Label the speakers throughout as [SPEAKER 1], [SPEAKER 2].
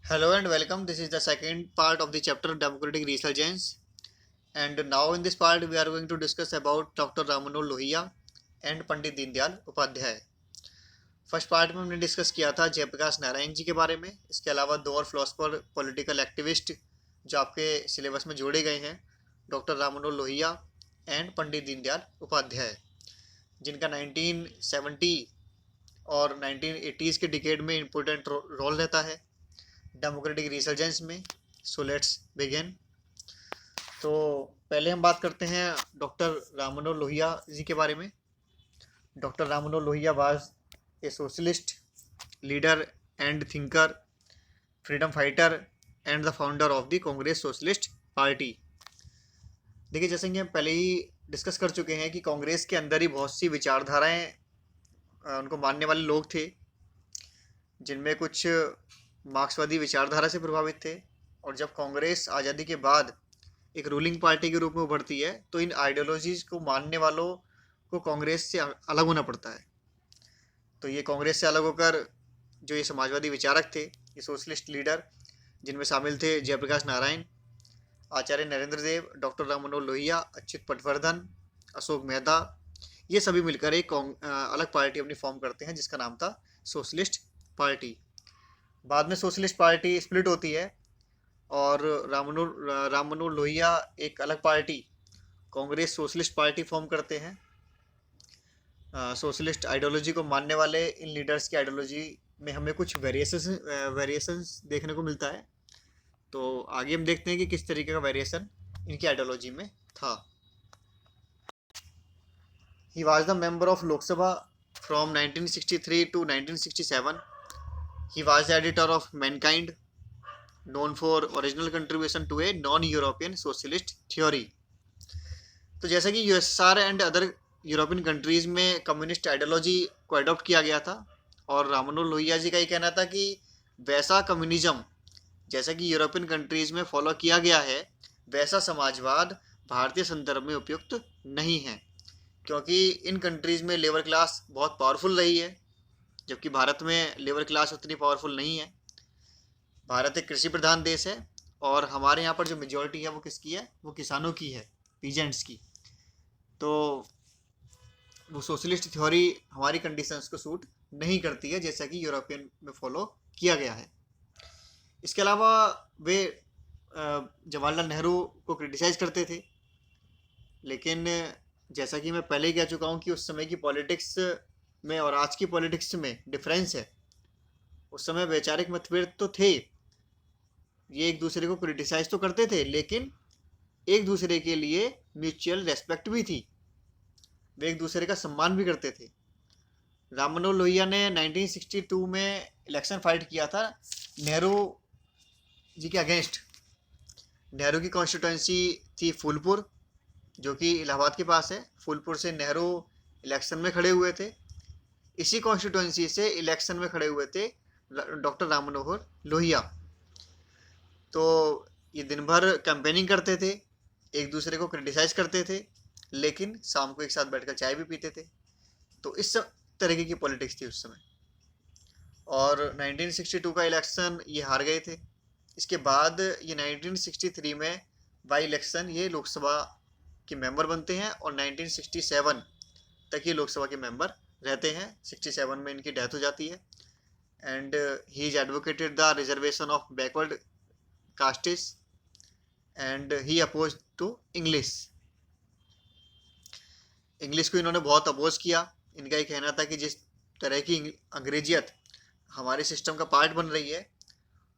[SPEAKER 1] Hello and welcome. This is the second part of the chapter Democratic Resurgence. And now in this part we are going to discuss about Dr. Ramanohar Lohia and Pandit Deendayal Upadhyay. First part में हमने discuss किया था जयप्रकाश नारायण जी के बारे में. इसके अलावा दो और फिलोसफर पॉलिटिकल एक्टिविस्ट जो आपके सिलेबस में जोड़े गए हैं, डॉक्टर राममनोहर लोहिया एंड पंडित दीनदयाल उपाध्याय, जिनका 1970 और 1980s के डिकेड में इम्पोर्टेंट रोल रहता है डेमोक्रेटिक रिसर्जेंस में. So let's begin. तो पहले हम बात करते हैं डॉक्टर राममनोहर लोहिया जी के बारे में. Doctor Rammanohar Lohia was a socialist leader and thinker, freedom fighter and the founder of the Congress socialist party. देखिए, जैसे कि हम पहले ही डिस्कस कर चुके हैं कि कांग्रेस के अंदर ही बहुत सी विचारधाराएं उनको मानने वाले लोग थे, जिनमें कुछ मार्क्सवादी विचारधारा से प्रभावित थे. और जब कांग्रेस आज़ादी के बाद एक रूलिंग पार्टी के रूप में उभरती है तो इन आइडियोलॉजीज को मानने वालों को कांग्रेस से अलग होना पड़ता है. तो ये कांग्रेस से अलग होकर जो ये समाजवादी विचारक थे, ये सोशलिस्ट लीडर, जिनमें शामिल थे जयप्रकाश नारायण, आचार्य नरेंद्र देव, डॉक्टर राममनोहर लोहिया, अच्युत पटवर्धन, अशोक मेहता, ये सभी मिलकर एक अलग पार्टी अपनी फॉर्म करते हैं जिसका नाम था सोशलिस्ट पार्टी. बाद में सोशलिस्ट पार्टी स्प्लिट होती है और राममनोहर लोहिया एक अलग party Congress socialist party form करते हैं. सोशलिस्ट आइडियोलॉजी को मानने वाले इन लीडर्स की आइडियोलॉजी में हमें कुछ वेरिएशंस देखने को मिलता है. तो आगे हम देखते हैं कि किस तरीके का वेरिएशन इनकी आइडियोलॉजी में था. He was the member of Lok Sabha from 1963 to 1967. He was the editor of Mankind, known for original contribution to a non-European socialist theory. तो जैसा कि USR and other European countries में कम्युनिस्ट आइडियोलॉजी को adopt किया गया था, और राममनोहर लोहिया जी का ये कहना था कि वैसा कम्युनिज्म जैसा कि यूरोपियन कंट्रीज़ में फॉलो किया गया है, वैसा समाजवाद भारतीय संदर्भ में उपयुक्त नहीं है, क्योंकि इन कंट्रीज़ में लेबर क्लास बहुत पावरफुल रही है, जबकि भारत में लेबर क्लास उतनी पावरफुल नहीं है. भारत एक कृषि प्रधान देश है और हमारे यहाँ पर जो मेजॉरिटी है वो किसकी है? वो किसानों की है, पीजेंट्स की. तो वो सोशलिस्ट थ्योरी हमारी कंडीशंस को सूट नहीं करती है, जैसा कि यूरोपियन में फॉलो किया गया है. इसके अलावा वे जवाहरलाल नेहरू को क्रिटिसाइज़ करते थे, लेकिन जैसा कि मैं पहले ही कह चुका हूँ कि उस समय की पॉलिटिक्स में और आज की पॉलिटिक्स में डिफरेंस है. उस समय वैचारिक मतभेद तो थे, ये एक दूसरे को क्रिटिसाइज तो करते थे, लेकिन एक दूसरे के लिए म्यूचुअल रेस्पेक्ट भी थी, वे एक दूसरे का सम्मान भी करते थे. राममनोहर लोहिया ने 1962 में इलेक्शन फाइट किया था नेहरू जी के अगेंस्ट. नेहरू की कॉन्स्टिट्यूंसी थी फूलपुर, जो कि इलाहाबाद के पास है. फूलपुर से नेहरू इलेक्शन में खड़े हुए थे. इसी कॉन्स्टिट्यूंसी से इलेक्शन में खड़े हुए थे डॉक्टर राममनोहर लोहिया. तो ये दिन भर कैंपेनिंग करते थे, एक दूसरे को क्रिटिसाइज करते थे, लेकिन शाम को एक साथ बैठकर चाय भी पीते थे. तो इस तरीके की पॉलिटिक्स थी उस समय. और 1962 का इलेक्शन ये हार गए थे. इसके बाद ये 1963 में बाई इलेक्शन ये लोकसभा के मेंबर बनते हैं और 1967 तक ये लोकसभा के मेंबर रहते हैं. 67 में इनकी डेथ हो जाती है. And he is advocated the reservation of backward castes and he oppose to English. English को इन्होंने बहुत अपोज किया. इनका ये कहना था कि जिस तरह की अंग्रेजियत हमारे सिस्टम का पार्ट बन रही है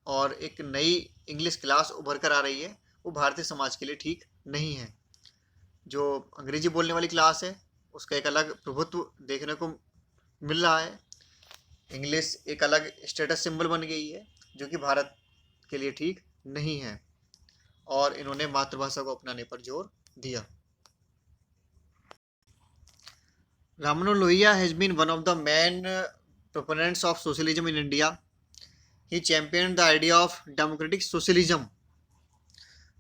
[SPEAKER 1] और एक नई इंग्लिश क्लास उभर कर आ रही है, वो भारतीय समाज के लिए ठीक नहीं है. जो अंग्रेजी बोलने वाली क्लास है उसका एक अलग प्रभुत्व देखने को मिल रहा है. इंग्लिश एक अलग स्टेटस सिंबल बन गई है, जो कि भारत के लिए ठीक नहीं है, और इन्होंने मातृभाषा को अपनाने पर जोर दिया. Rammanohar Lohia has been one of the main proponents of socialism in India. He champion the idea of democratic socialism.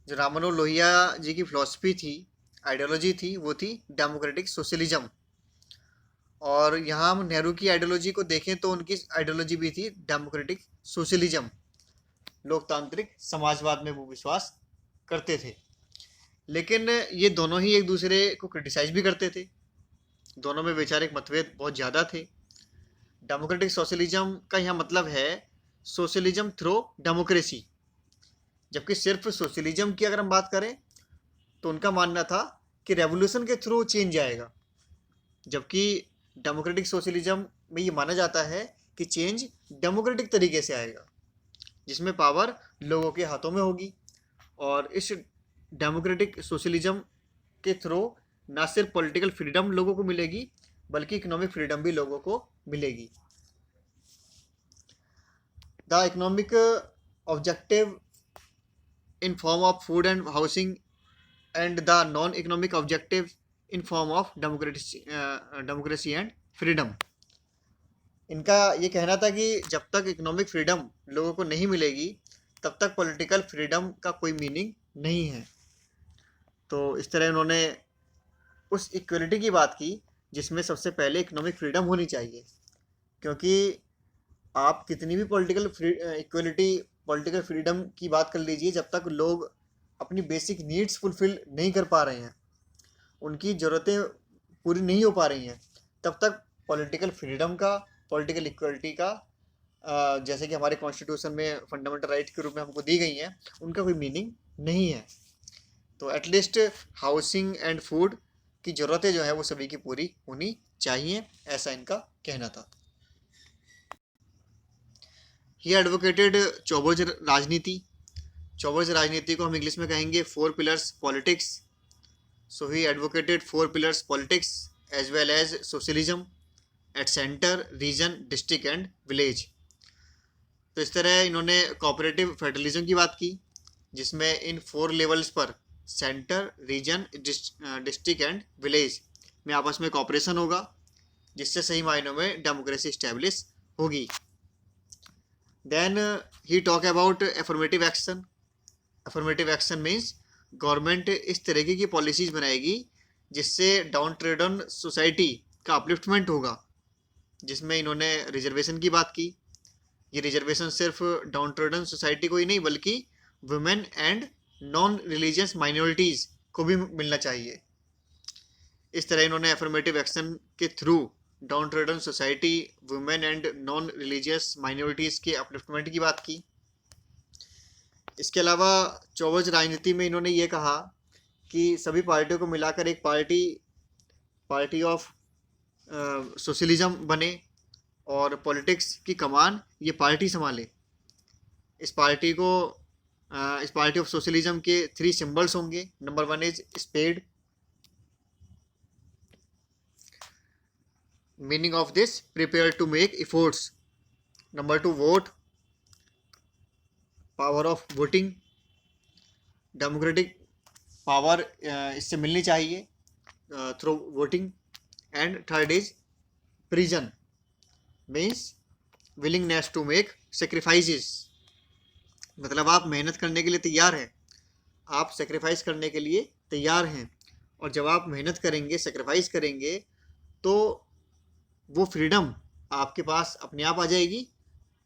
[SPEAKER 1] जो राममनोहर लोहिया जी की फिलॉसफी थी, आइडियोलॉजी थी, वो थी डेमोक्रेटिक सोशलिज्म. और यहाँ हम नेहरू की आइडियोलॉजी को देखें तो उनकी आइडियोलॉजी भी थी डेमोक्रेटिक सोशलिज्म. लोकतांत्रिक समाजवाद में वो विश्वास करते थे। लेकिन ये दोनों ही एक दूसरे को क्रिटिसाइज भी करते थे, दोनों में वैचारिक मतभेद बहुत ज़्यादा थे। डेमोक्रेटिक सोशलिज्म का यहाँ मतलब है सोशलिज्म थ्रू डेमोक्रेसी, जबकि सिर्फ सोशलिज्म की अगर हम बात करें तो उनका मानना था कि रेवोल्यूशन के थ्रू चेंज आएगा, जबकि डेमोक्रेटिक सोशलिज्म में ये माना जाता है कि चेंज डेमोक्रेटिक तरीके से आएगा, जिसमें पावर लोगों के हाथों में होगी। और इस डेमोक्रेटिक सोशलिज्म के थ्रू ना सिर्फ पॉलिटिकल फ्रीडम लोगों को मिलेगी बल्कि इकोनॉमिक फ्रीडम भी लोगों को मिलेगी। The economic objective in form of food and housing and the non economic objective in form of democracy and freedom. इनका ये कहना था कि जब तक इकोनॉमिक फ्रीडम लोगों को नहीं मिलेगी तब तक पॉलिटिकल फ्रीडम का कोई मीनिंग नहीं है। तो इस तरह इन्होंने उस इक्वलिटी की बात की जिसमें सबसे पहले इकोनॉमिक फ्रीडम होनी चाहिए, क्योंकि आप कितनी भी पॉलिटिकल फ्रीडम की बात कर लीजिए, जब तक लोग अपनी बेसिक नीड्स फुलफिल नहीं कर पा रहे हैं, उनकी ज़रूरतें पूरी नहीं हो पा रही हैं, तब तक पॉलिटिकल फ्रीडम का, पॉलिटिकल इक्वलिटी का, जैसे कि हमारे कॉन्स्टिट्यूशन में फंडामेंटल राइट के रूप में हमको दी गई हैं, उनका कोई मीनिंग नहीं है। तो एटलीस्ट हाउसिंग एंड फूड की ज़रूरतें जो है वो सभी की पूरी होनी चाहिए, ऐसा इनका कहना था। ही एडवोकेटेड चौबोज राजनीति। चौबोज राजनीति को हम इंग्लिश में कहेंगे 4 pillars politics. So he advocated 4 pillars politics as well as socialism at centre, region, district and village. तो इस तरह इन्होंने कोऑपरेटिव फेडरलिज्म की बात की, जिसमें इन 4 लेवल्स पर centre, region, district and village में आपस में कॉपरेशन होगा, जिससे सही मायनों में डेमोक्रेसी इस्टेब्लिश होगी। Then he talk about affirmative action. Affirmative action means government इस तरीके की पॉलिसीज बनाएगी जिससे डाउन ट्रेडन सोसाइटी का अपलिफ्टमेंट होगा, जिसमें इन्होंने रिजर्वेशन की बात की। ये रिजर्वेशन सिर्फ डाउन ट्रेडन सोसाइटी को ही नहीं बल्कि women and non religious minorities को भी मिलना चाहिए। इस तरह इन्होंने एफर्मेटिव एक्शन के through downtrodden society, women and non religious minorities के अपलिफ्टमेंट की बात की। इसके अलावा चौबोज राजनीति में इन्होंने ये कहा कि सभी पार्टियों को मिलाकर एक पार्टी ऑफ सोशलिज्म बने और पॉलिटिक्स की कमान ये पार्टी संभाले। इस पार्टी ऑफ सोशलिज्म के 3 सिंबल्स होंगे। Number 1 is spade. Meaning of this, prepare to make efforts. Number 2 vote, power of voting, democratic power इससे मिलनी चाहिए through voting. And third is prison, means willingness to make sacrifices. मतलब आप मेहनत करने के लिए तैयार हैं, आप सेक्रीफाइस करने के लिए तैयार हैं, और जब आप मेहनत करेंगे, सेक्रीफाइस करेंगे, तो वो फ्रीडम आपके पास अपने आप आ जाएगी,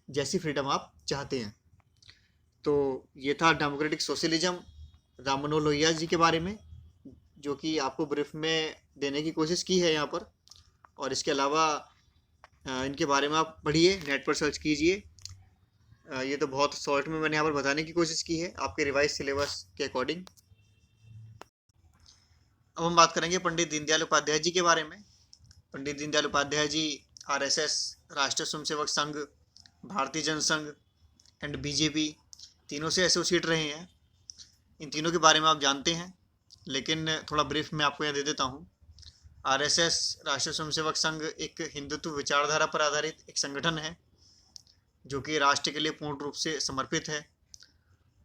[SPEAKER 1] जैसी फ्रीडम आप चाहते हैं। तो ये था डेमोक्रेटिक सोशलिज्म राम मनोहर लोहिया जी के बारे में, जो कि आपको ब्रीफ में देने की कोशिश की है यहाँ पर। और इसके अलावा इनके बारे में आप पढ़िए, नेट पर सर्च कीजिए। ये तो बहुत शॉर्ट में मैंने यहाँ पर बताने की कोशिश की है आपके रिवाइज सिलेबस के अकॉर्डिंग। अब हम बात करेंगे पंडित दीनदयाल उपाध्याय जी के बारे में। पंडित दीनदयाल उपाध्याय जी आरएसएस, राष्ट्रीय स्वयंसेवक संघ, भारतीय जनसंघ एंड बीजेपी तीनों से एसोसिएट रहे हैं। इन तीनों के बारे में आप जानते हैं, लेकिन थोड़ा ब्रीफ में आपको यहाँ दे देता हूँ। आरएसएस, राष्ट्रीय स्वयंसेवक संघ, एक हिंदुत्व विचारधारा पर आधारित एक संगठन है जो कि राष्ट्र के लिए पूर्ण रूप से समर्पित है।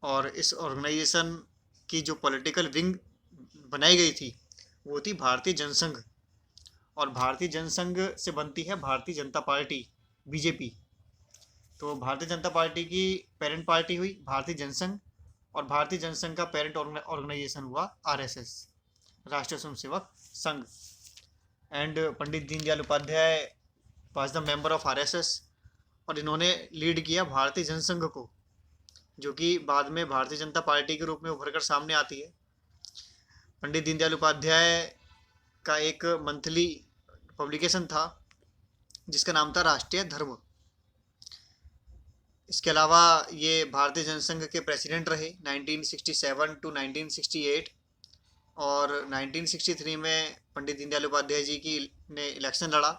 [SPEAKER 1] और इस ऑर्गेनाइजेशन की जो पॉलिटिकल विंग बनाई गई थी वो थी भारतीय जनसंघ, और भारतीय जनसंघ से बनती है भारतीय जनता पार्टी, बीजेपी। तो भारतीय जनता पार्टी की पेरेंट पार्टी हुई भारतीय जनसंघ, और भारतीय जनसंघ का पेरेंट ऑर्गेनाइजेशन हुआ RSS, Rashtriya Swayamsevak Sangh. And Pandit Deendayal Upadhyay was the member of RSS, और इन्होंने लीड किया भारतीय जनसंघ को। जो कि बाद में भारतीय जनता पार्टी के रूप में उभर कर सामने आती है। पंडित दीनदयाल उपाध्याय का एक मंथली पब्लिकेशन था जिसका नाम था राष्ट्रीय धर्म। इसके अलावा ये भारतीय जनसंघ के प्रेसिडेंट रहे 1967 टू 1968, और 1963 में पंडित दीनदयाल उपाध्याय जी की ने इलेक्शन लड़ा,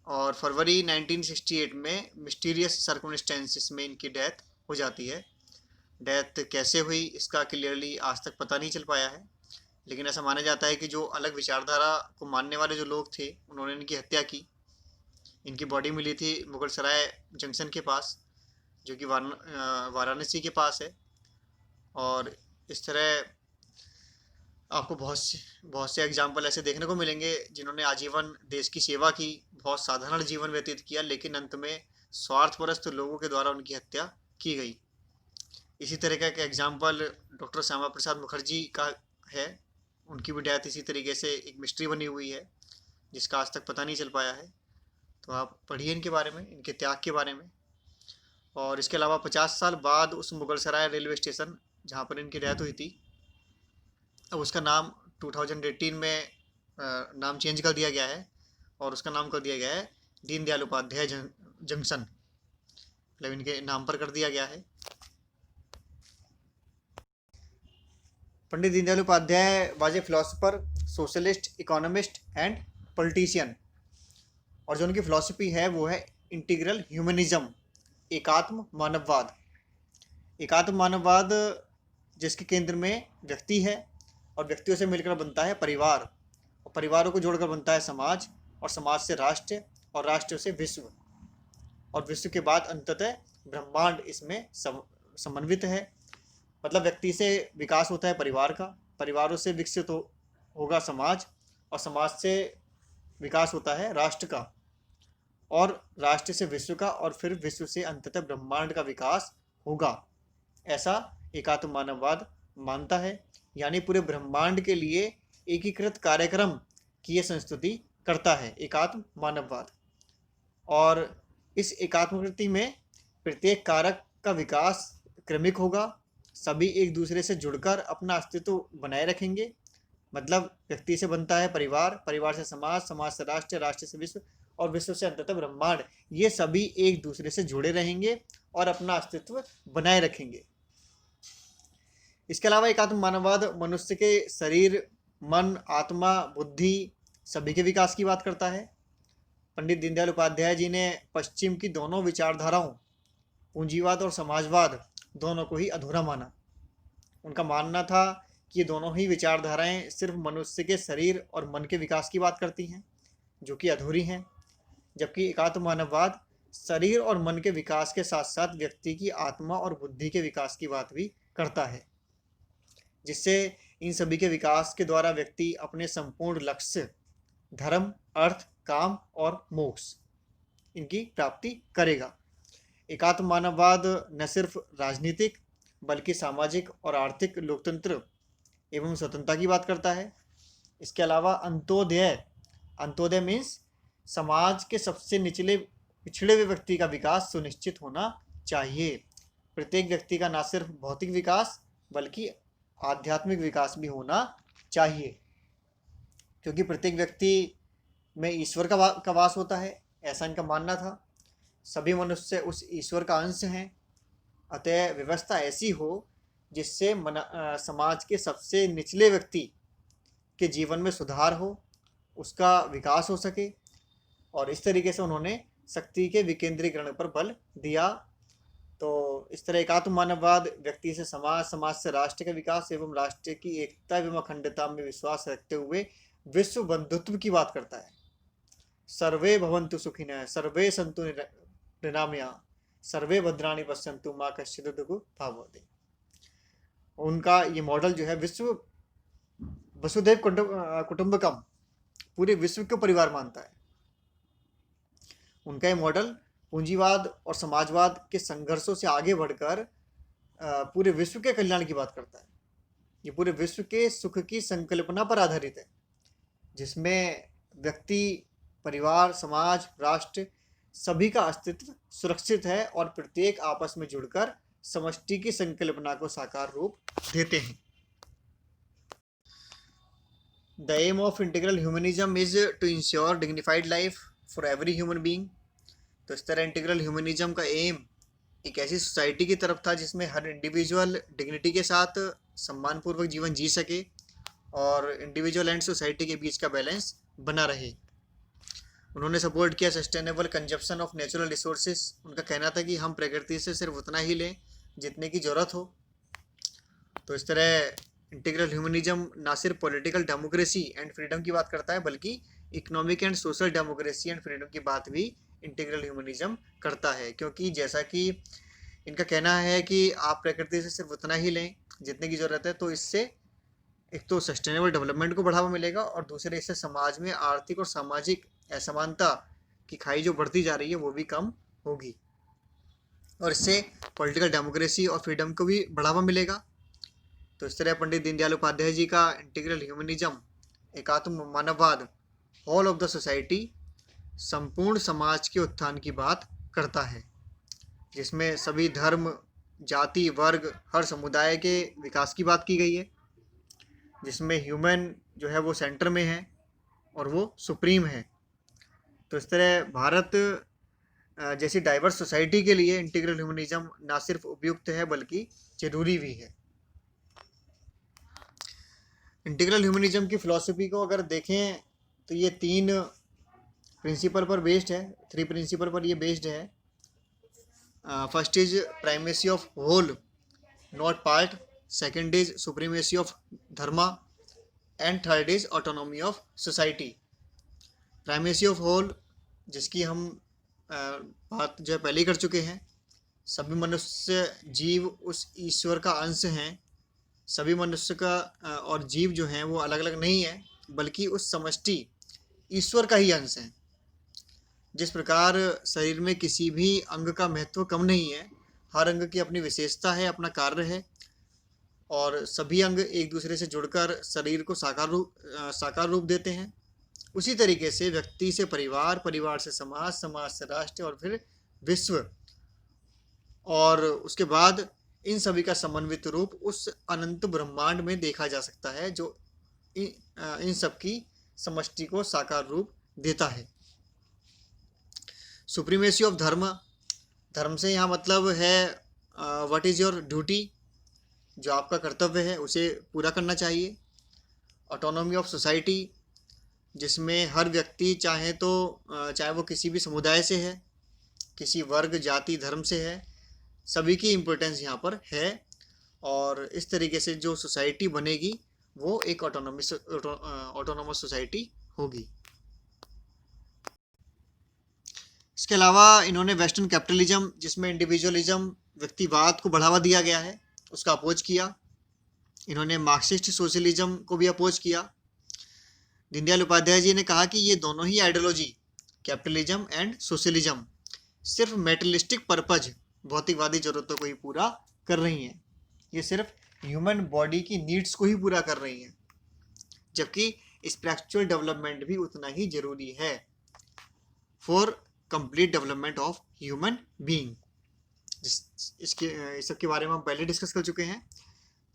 [SPEAKER 1] और फरवरी 1968 में मिस्टीरियस सर्कमस्टेंसेस में इनकी डेथ हो जाती है। डेथ कैसे हुई इसका क्लियरली आज तक पता नहीं चल पाया है, लेकिन ऐसा माना जाता है कि जो अलग विचारधारा को मानने वाले जो लोग थे उन्होंने इनकी हत्या की। इनकी बॉडी मिली थी मुगल सराय जंक्शन के पास, जो कि वाराणसी के पास है। और इस तरह आपको बहुत से एग्जाम्पल ऐसे देखने को मिलेंगे जिन्होंने आजीवन देश की सेवा की, बहुत साधारण जीवन व्यतीत किया, लेकिन अंत में स्वार्थपरस्त लोगों के द्वारा उनकी हत्या की गई। इसी तरह का एक एग्जाम्पल डॉक्टर श्यामा प्रसाद मुखर्जी का है। उनकी भी डेथ इसी तरीके से एक मिस्ट्री बनी हुई है जिसका आज तक पता नहीं चल पाया है। तो आप पढ़िए इनके बारे में, इनके त्याग के बारे में। और इसके अलावा 50 साल बाद उस मुगल सराय रेलवे स्टेशन जहाँ पर इनकी डेथ हुई थी, अब उसका नाम 2018 में नाम चेंज कर दिया गया है और उसका नाम कर दिया गया है दीनदयाल उपाध्याय जंक्शन, मतलब इनके नाम पर कर दिया गया है। Pandit Deendayal Upadhyay was a philosopher, socialist, economist and politician. और जो उनकी फिलॉसफी है वो है इंटीग्रल ह्यूमनिज्म, एकात्म मानववाद। एकात्म मानववाद जिसके केंद्र में व्यक्ति है और व्यक्तियों से मिलकर बनता है परिवार, और परिवारों को जोड़कर बनता है समाज, और समाज से राष्ट्र, और राष्ट्र से विश्व, और विश्व के बाद अंततः ब्रह्मांड इसमें समन्वित है। मतलब व्यक्ति से विकास होता है परिवार का, परिवारों से विकसित होगा समाज, और समाज से विकास होता है राष्ट्र का, और राष्ट्र से विश्व का, और फिर विश्व से अंततः ब्रह्मांड का विकास होगा। ऐसा एकात्म मानववाद मानता है, यानी पूरे ब्रह्मांड के लिए एकीकृत कार्यक्रम की यह संस्तुति करता है एकात्म मानववाद। और इस एकात्मकृति में प्रत्येक कारक का विकास क्रमिक होगा, सभी एक दूसरे से जुड़कर अपना अस्तित्व बनाए रखेंगे। मतलब व्यक्ति से बनता है परिवार, परिवार से समाज, समाज से राष्ट्र, राष्ट्र से विश्व, और विश्व से अंततः ब्रह्मांड। ये सभी एक दूसरे से जुड़े रहेंगे और अपना अस्तित्व बनाए रखेंगे। इसके अलावा एकात्म मानववाद मनुष्य के शरीर, मन, आत्मा, बुद्धि सभी के विकास की बात करता है। पंडित दीनदयाल उपाध्याय जी ने पश्चिम की दोनों विचारधाराओं, पूंजीवाद और समाजवाद, दोनों को ही अधूरा माना। उनका मानना था कि ये दोनों ही विचारधाराएं सिर्फ मनुष्य के शरीर और मन के विकास की बात करती हैं, जो कि अधूरी हैं, जबकि एकात्म मानववाद शरीर और मन के विकास के साथ साथ व्यक्ति की आत्मा और बुद्धि के विकास की बात भी करता है, जिससे इन सभी के विकास के द्वारा व्यक्ति अपने संपूर्ण लक्ष्य, धर्म, अर्थ, काम और मोक्ष, इनकी प्राप्ति करेगा। एकात्म मानववाद न सिर्फ राजनीतिक बल्कि सामाजिक और आर्थिक लोकतंत्र एवं स्वतंत्रता की बात करता है। इसके अलावा अंत्योदय मीन्स समाज के सबसे निचले पिछड़े हुए व्यक्ति का विकास सुनिश्चित होना चाहिए। प्रत्येक व्यक्ति का न सिर्फ भौतिक विकास बल्कि आध्यात्मिक विकास भी होना चाहिए, क्योंकि प्रत्येक व्यक्ति में ईश्वर का वास होता है, ऐसा इनका मानना था। सभी मनुष्य उस ईश्वर का अंश हैं, अतः व्यवस्था ऐसी हो जिससे समाज के सबसे निचले व्यक्ति के जीवन में सुधार हो, उसका विकास हो सके, और इस तरीके से उन्होंने शक्ति के विकेंद्रीकरण पर बल दिया। तो इस तरह एकात्म मानववाद व्यक्ति से समाज, समाज से राष्ट्र का विकास एवं राष्ट्र की एकता एवं अखंडता में विश्वास रखते हुए विश्व बंधुत्व की बात करता है। सर्वे भवन्तु सुखिनः, सर्वे सन्तु निरामयाः, सर्वे भद्राणि पश्यन्तु मा कश्चित् दुःखभाग् भवेत्। उनका ये मॉडल जो है विश्व वसुधैव कुटुंबकम, पूरे विश्व को परिवार मानता है। उनका ये मॉडल पूंजीवाद और समाजवाद के संघर्षों से आगे बढ़कर पूरे विश्व के कल्याण की बात करता है। ये पूरे विश्व के सुख की संकल्पना पर आधारित है, जिसमें व्यक्ति, परिवार, समाज, राष्ट्र सभी का अस्तित्व सुरक्षित है और प्रत्येक आपस में जुड़कर समष्टि की संकल्पना को साकार रूप देते हैं। The aim of integral humanism is to ensure dignified life for every human being. तो इस तरह इंटीग्रल ह्यूमनिज्म का एम एक ऐसी सोसाइटी की तरफ था जिसमें हर इंडिविजुअल डिग्निटी के साथ सम्मानपूर्वक जीवन जी सके और इंडिविजुअल एंड सोसाइटी के बीच का बैलेंस बना रहे। उन्होंने सपोर्ट किया sustainable consumption of natural resources. उनका कहना था कि हम प्रकृति से सिर्फ उतना ही लें जितने की ज़रूरत हो। तो इस तरह इंटीग्रल ह्यूमनिज्म ना सिर्फ पॉलिटिकल डेमोक्रेसी एंड फ्रीडम की बात करता है बल्कि economic and social democracy and freedom की बात भी इंटीग्रल ह्यूमनिज्म करता है, क्योंकि जैसा कि इनका कहना है कि आप प्रकृति से सिर्फ उतना ही लें जितने की ज़रूरत है, तो इससे एक तो सस्टेनेबल डेवलपमेंट को बढ़ावा मिलेगा और दूसरे इससे समाज में आर्थिक और सामाजिक असमानता की खाई जो बढ़ती जा रही है वो भी कम होगी और इससे पॉलिटिकल डेमोक्रेसी और फ्रीडम को भी बढ़ावा मिलेगा। तो इस तरह पंडित दीनदयाल उपाध्याय जी का इंटीग्रल ह्यूमनिज्म एकात्म मानववाद ऑल ऑफ द सोसाइटी संपूर्ण समाज के उत्थान की बात करता है, जिसमें सभी धर्म, जाति, वर्ग, हर समुदाय के विकास की बात की गई है, जिसमें ह्यूमन जो है वो सेंटर में है और वो सुप्रीम है। तो इस तरह भारत जैसी डाइवर्स सोसाइटी के लिए इंटीग्रल ह्यूमनिज्म ना सिर्फ उपयुक्त है बल्कि जरूरी भी है। इंटीग्रल ह्यूमनिज्म की फ़िलॉसफी को अगर देखें तो ये 3 प्रिंसिपल पर बेस्ड है, 3 प्रिंसिपल पर ये बेस्ड है। First is primacy of whole not part, second is supremacy of dharma and third is autonomy of society. Primacy of whole जिसकी हम बात जो है पहले ही कर चुके हैं। सभी मनुष्य जीव उस ईश्वर का अंश हैं। सभी मनुष्य का और जीव जो हैं वो अलग अलग नहीं है बल्कि उस समष्टि ईश्वर का ही अंश है। जिस प्रकार शरीर में किसी भी अंग का महत्व कम नहीं है, हर अंग की अपनी विशेषता है, अपना कार्य है और सभी अंग एक दूसरे से जुड़कर शरीर को साकार रूप देते हैं। उसी तरीके से व्यक्ति से परिवार, परिवार से समाज, समाज से राष्ट्र और फिर विश्व, और उसके बाद इन सभी का समन्वित रूप उस अनंत ब्रह्मांड में देखा जा सकता है जो इन सब की समष्टि को साकार रूप देता है। सुप्रीमेसी ऑफ धर्म, धर्म से यहाँ मतलब है व्हाट इज़ योर ड्यूटी, जो आपका कर्तव्य है उसे पूरा करना चाहिए। ऑटोनॉमी ऑफ सोसाइटी जिसमें हर व्यक्ति चाहे वो किसी भी समुदाय से है, किसी वर्ग, जाति, धर्म से है, सभी की इम्पोर्टेंस यहाँ पर है और इस तरीके से जो सोसाइटी बनेगी वो एक ऑटोनॉमस सोसाइटी होगी। इसके अलावा इन्होंने वेस्टर्न कैपिटलिज्म जिसमें इंडिविजुअलिज्म, व्यक्तिवाद को बढ़ावा दिया गया है, उसका अपोज किया। इन्होंने मार्क्सिस्ट सोशलिज्म को भी अपोज किया। दीनदयाल उपाध्याय जी ने कहा कि ये दोनों ही आइडियोलॉजी, कैपिटलिज्म एंड सोशलिज्म, सिर्फ मेटेरियलिस्टिक पर्पज, भौतिकवादी जरूरतों को ही पूरा कर रही हैं। ये सिर्फ ह्यूमन बॉडी की नीड्स को ही पूरा कर रही हैं, जबकि स्पिरिचुअल डेवलपमेंट भी उतना ही जरूरी है for complete development of human being. इस सब के बारे में हम पहले डिस्कस कर चुके हैं।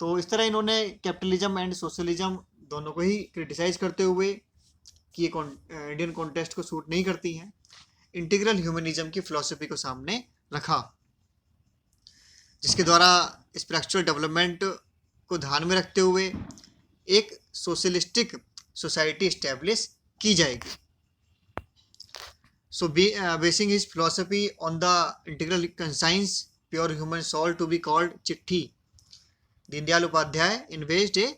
[SPEAKER 1] तो इस तरह इन्होंने कैपिटलिज्म एंड सोशलिज्म दोनों को ही क्रिटिसाइज करते हुए कि ये इंडियन कॉन्टेक्स्ट को सूट नहीं करती हैं, इंटीग्रल ह्यूमनिज्म की फिलॉसफी को सामने रखा, जिसके द्वारा स्पिरिचुअल डेवलपमेंट को ध्यान में रखते हुए एक सोशलिस्टिक सोसाइटी इस्टेब्लिश की जाएगी। So basing his philosophy on the integral conscience, pure human soul to be called Chitti, Dindayal Upadhyay envisaged a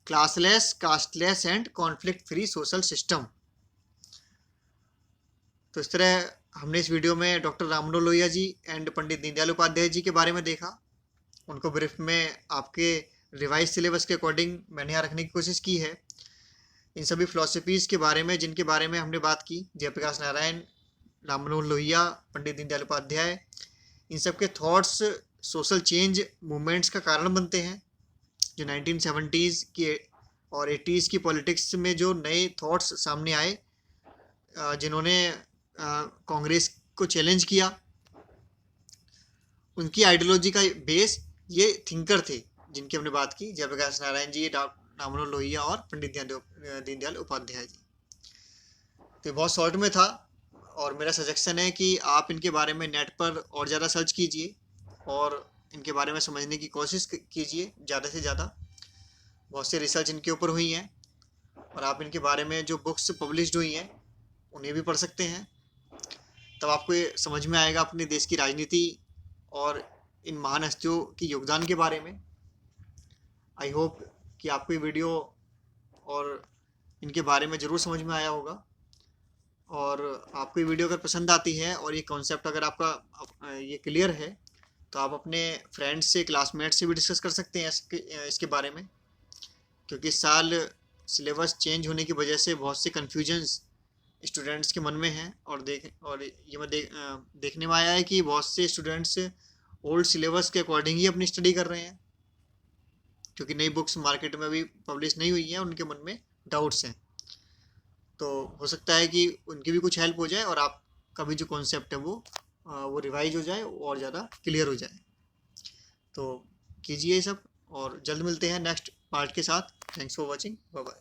[SPEAKER 1] classless, casteless and conflict-free social system. तो इस तरह हमने इस वीडियो में डॉक्टर राममनोहर लोहिया जी एंड पंडित दीनदयाल उपाध्याय जी के बारे में देखा। उनको ब्रीफ में आपके रिवाइज सिलेबस के अकॉर्डिंग मैंने यहाँ रखने की कोशिश की है। इन सभी फिलॉसफीज़ के बारे में जिनके बारे में हमने बात की, जयप्रकाश नारायण, राममनोहर लोहिया, पंडित दीनदयाल उपाध्याय, इन सब के थॉट्स सोशल चेंज मूवमेंट्स का कारण बनते हैं। जो 1970s की और 80s की पॉलिटिक्स में जो नए थॉट्स सामने आए, जिन्होंने कांग्रेस को चैलेंज किया उनकी आइडियोलॉजी का बेस ये थिंकर थे जिनकी हमने बात की, जयप्रकाश नारायण जी, राममनोहर लोहिया और पंडित दीनदयाल उपाध्याय जी। तो ये बहुत शॉर्ट में था और मेरा सजेशन है कि आप इनके बारे में नेट पर और ज़्यादा सर्च कीजिए और इनके बारे में समझने की कोशिश कीजिए ज़्यादा से ज़्यादा। बहुत से रिसर्च इनके ऊपर हुई हैं और आप इनके बारे में जो बुक्स पब्लिश्ड हुई हैं उन्हें भी पढ़ सकते हैं। तब आपको ये समझ में आएगा अपने देश की राजनीति और इन महान हस्तियों की योगदान के बारे में। आई होप कि आपको ये वीडियो और इनके बारे में ज़रूर समझ में आया होगा। और आपको ये वीडियो अगर पसंद आती है और ये कॉन्सेप्ट अगर आपका ये क्लियर है तो आप अपने फ्रेंड्स से, क्लासमेट से भी डिस्कस कर सकते हैं इसके बारे में, क्योंकि इस साल सिलेबस चेंज होने की वजह से बहुत से कन्फ्यूजन्स स्टूडेंट्स के मन में हैं और ये मैं देखने में आया है कि बहुत से स्टूडेंट्स ओल्ड सिलेबस के अकॉर्डिंग ही अपनी स्टडी कर रहे हैं, क्योंकि नई बुक्स मार्केट में अभी पब्लिश नहीं हुई हैं, उनके मन में डाउट्स हैं। तो हो सकता है कि उनकी भी कुछ हेल्प हो जाए और आपका भी जो कॉन्सेप्ट है वो रिवाइज हो जाए और ज़्यादा क्लियर हो जाए। तो कीजिए ये सब और जल्द मिलते हैं नेक्स्ट पार्ट के साथ। Thanks for watching, bye bye.